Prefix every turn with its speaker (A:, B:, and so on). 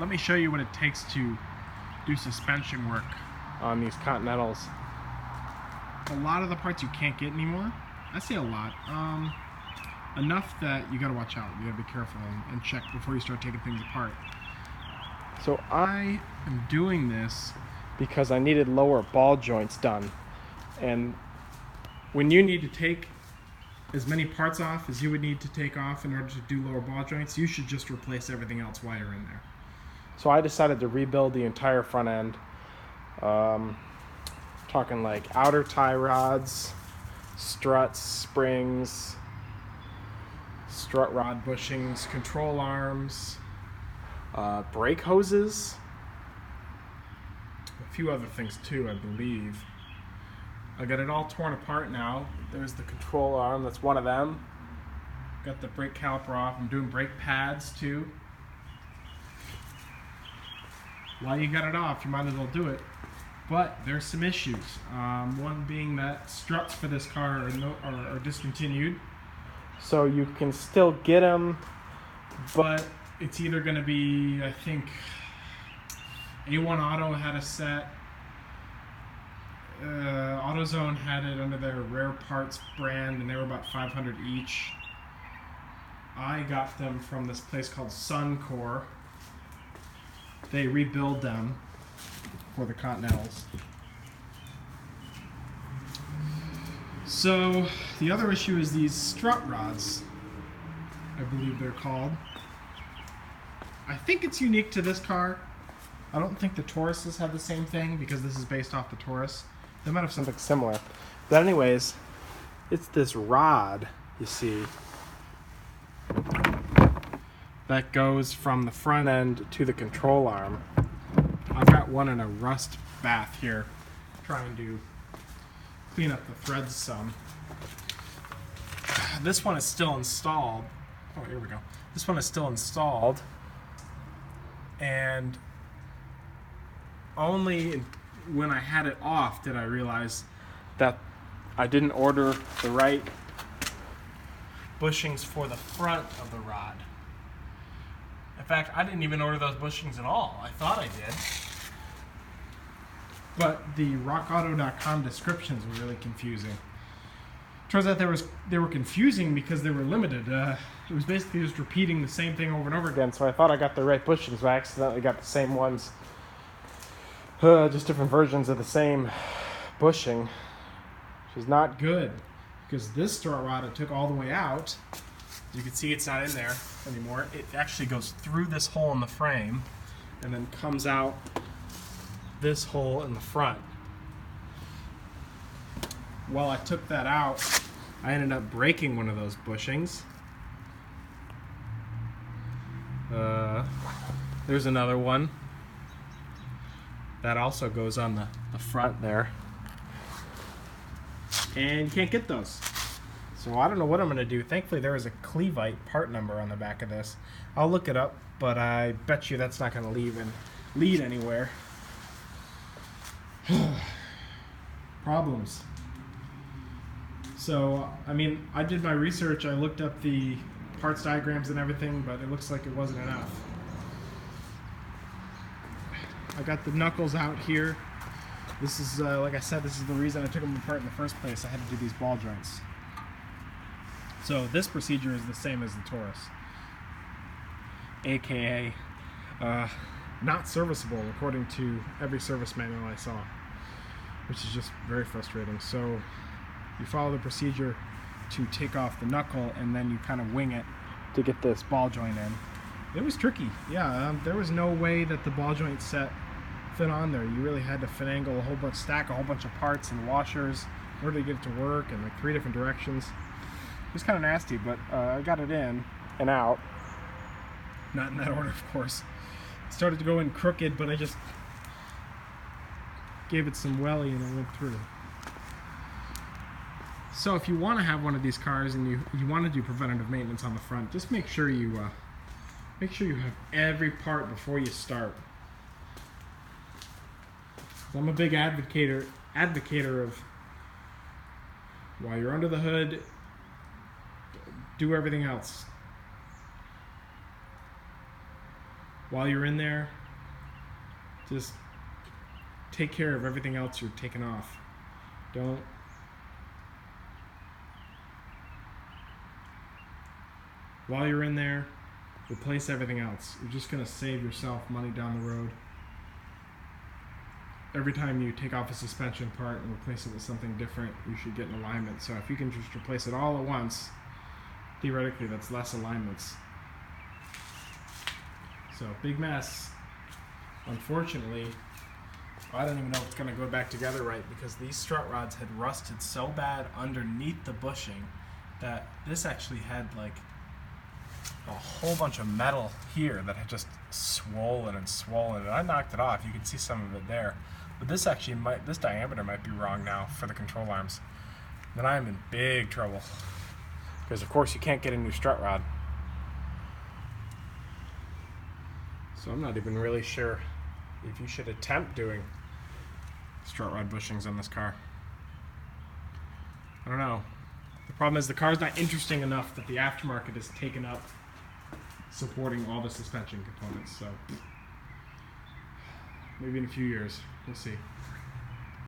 A: let me show you what it takes to do suspension work on these Continentals. A lot of the parts you can't get anymore. I say a lot. Enough that you gotta watch out. You gotta be careful and check before you start taking things apart. So I am doing this because I needed lower ball joints done. And when you need to take as many parts off as you would need to take off in order to do lower ball joints, you should just replace everything else while you're in there. So I decided to rebuild the entire front end. Talking like outer tie rods, struts, springs, strut rod bushings, control arms, brake hoses, a few other things too, I believe. I got it all torn apart now. There's the control arm, that's one of them. Got the brake caliper off. I'm doing brake pads too. While you got it off, you might as well do it. But there's some issues. One being that struts for this car are discontinued. So you can still get them, but it's either going to be, I think, A1 Auto had a set. AutoZone had it under their rare parts brand, and they were about $500 each. I got them from this place called Suncor. They rebuild them for the Continentals. So the other issue is these strut rods, I believe they're called. I think it's unique to this car. I don't think the Tauruses have the same thing because this is based off the Taurus. They might have something similar. But anyways, it's this rod, you see, that goes from the front end to the control arm. I've got one in a rust bath here, trying to clean up the threads some. This one is still installed. Oh, here we go. This one is still installed, and only when I had it off did I realize that I didn't order the right bushings for the front of the rod. In fact, I didn't even order those bushings at all. I thought I did. But the rockauto.com descriptions were really confusing. Turns out they were confusing because they were limited. It was basically just repeating the same thing over and over again, so I thought I got the right bushings, but I accidentally got the same ones. Just different versions of the same bushing, which is not good, because this strut rod I took all the way out. As you can see, it's not in there anymore. It actually goes through this hole in the frame and then comes out this hole in the front. While I took that out, I ended up breaking one of those bushings. There's another one that also goes on the front there, and you can't get those. So I don't know what I'm going to do. Thankfully there is a Clevite part number on the back of this. I'll look it up, but I bet you that's not going to lead anywhere. Problems. So, I mean, I did my research. I looked up the parts diagrams and everything, but it looks like it wasn't enough. I got the knuckles out here. This is, like I said, this is the reason I took them apart in the first place. I had to do these ball joints. So this procedure is the same as the Taurus, aka not serviceable according to every service manual I saw, which is just very frustrating. So you follow the procedure to take off the knuckle, and then you kind of wing it to get this ball joint in. It was tricky. Yeah, there was no way that the ball joint set fit on there. You really had to finagle stack a whole bunch of parts and washers in order to get it to work in like 3 different directions. It was kind of nasty, but I got it in and out. Not in that order, of course. It started to go in crooked, but I just gave it some welly and it went through. So if you want to have one of these cars and you want to do preventative maintenance on the front, just make sure you have every part before you start. I'm a big advocator of, while you're under the hood, do everything else. while you're in there, just take care of everything else you're taking off. While you're in there, replace everything else. You're just going to save yourself money down the road. Every time you take off a suspension part and replace it with something different, you should get an alignment. So if you can just replace it all at once, theoretically that's less alignments. So big mess. Unfortunately, I don't even know if it's going to go back together right, because these strut rods had rusted so bad underneath the bushing that this actually had like a whole bunch of metal here that had just swollen and swollen, and I knocked it off. You can see some of it there, but this actually this diameter might be wrong now for the control arms. Then I am in big trouble, because of course you can't get a new strut rod. So I'm not even really sure if you should attempt doing strut rod bushings on this car. I don't know. The problem is the car's not interesting enough that the aftermarket is taken up supporting all the suspension components. So maybe in a few years, we'll see.